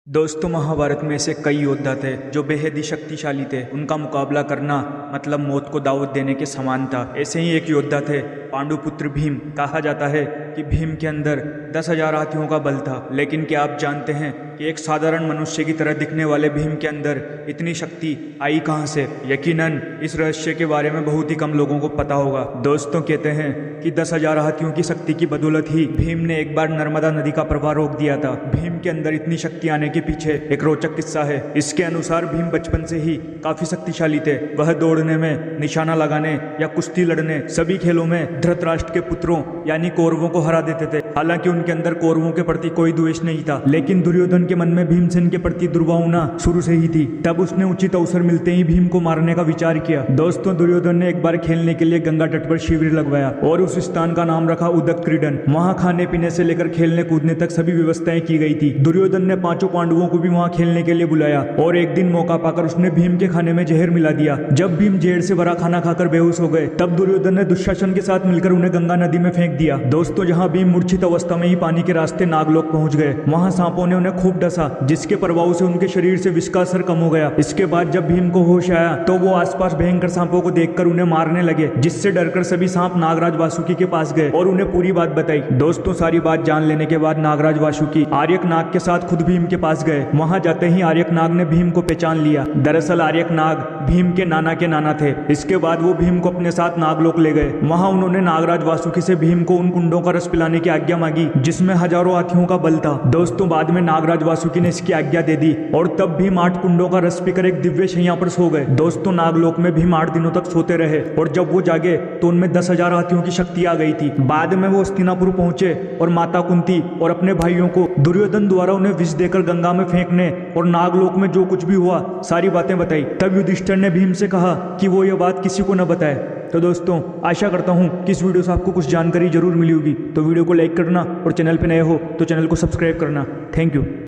दोस्तों, महाभारत में ऐसे कई योद्धा थे जो बेहद ही शक्तिशाली थे। उनका मुकाबला करना मतलब मौत को दावत देने के समान था। ऐसे ही एक योद्धा थे पांडुपुत्र भीम। कहा जाता है कि भीम के अंदर 10,000 हाथियों का बल था। लेकिन क्या आप जानते हैं कि एक साधारण मनुष्य की तरह दिखने वाले भीम के अंदर इतनी शक्ति आई कहां से? यकीनन इस रहस्य के बारे में बहुत ही कम लोगों को पता होगा। दोस्तों, कहते हैं कि 10,000 हाथियों की शक्ति की बदौलत ही भीम ने एक बार नर्मदा नदी का प्रवाह रोक दिया था। भीम के अंदर इतनी शक्ति आने के पीछे एक रोचक किस्सा है। इसके अनुसार भीम बचपन से ही काफी शक्तिशाली थे। वह दौड़ने में, निशाना लगाने या कुश्ती लड़ने सभी खेलों में धृतराष्ट्र के पुत्रों यानी कौरवों को हरा देते थे। हालांकि उनके अंदर कौरवों के प्रति कोई द्वेष नहीं था, लेकिन दुर्योधन के मन में भीमसेन के प्रति दुर्भावना शुरू से ही थी। तब उसने उचित अवसर मिलते ही भीम को मारने का विचार किया। दोस्तों, दुर्योधन ने एक बार खेलने के लिए गंगा तट पर शिविर लगवाया और उस स्थान का नाम रखा उदक क्रीडन। वहां खाने पीने से लेकर खेलने कूदने तक सभी व्यवस्थाएं की गई थी। दुर्योधन ने 5 पांडवों को भी वहां खेलने के लिए बुलाया और एक दिन मौका पाकर उसने भीम के खाने में जहर मिला दिया। जब भीम जहर से भरा खाना खाकर बेहोश हो गए, तब दुर्योधन ने दुशासन के साथ मिलकर उन्हें गंगा नदी में फेंक दिया। दोस्तों, जहां भीम मूर्छित अवस्था में ही पानी के रास्ते नागलोक पहुंच गए, वहां सांपों ने उन्हें खूब डसा, जिसके प्रभाव से उनके शरीर से विष का असर कम हो गया। इसके बाद जब भीम को होश आया तो वो आसपास भयंकर सांपों को देखकर उन्हें मारने लगे, जिससे डरकर सभी सांप नागराज वासुकी के पास गए और उन्हें पूरी बात बताई। दोस्तों, सारी बात जान लेने के बाद नागराज वासुकी आर्यक नाग के साथ खुद भीम के पास गए। वहां जाते ही आर्यक नाग ने भीम को पहचान लिया। दरअसल आर्यक नाग भीम के नाना थे। इसके बाद वो भीम को अपने साथ नागलोक ले गए। वहां उन्होंने नागराज वासुकी से भीम को उन कुंडों का रस पिलाने की आज्ञा मांगी जिसमें हजारों हाथियों का बल था। दोस्तों, बाद में नागराज वासुकी ने इसकी आज्ञा दे दी और तब भीम 8 कुंडों का रस पीकर एक दिव्य शैया पर सो गए। दोस्तों, नागलोक में भीम 8 दिनों तक सोते रहे और जब वो जागे तो उनमें 10,000 हाथियों की शक्ति आ गई थी। बाद में वो हस्तिनापुर पहुंचे और माता कुंती और अपने भाइयों को दुर्योधन द्वारा उन्हें विष देकर गंगा में फेंकने और नागलोक में जो कुछ भी हुआ सारी बातें बताई। तब युधिष्ठिर ने भीम से कहा कि वो ये बात किसी को न बताए। तो दोस्तों, आशा करता हूं कि इस वीडियो से आपको कुछ जानकारी जरूर मिली होगी। तो वीडियो को लाइक करना और चैनल पे नए हो तो चैनल को सब्सक्राइब करना। Thank you.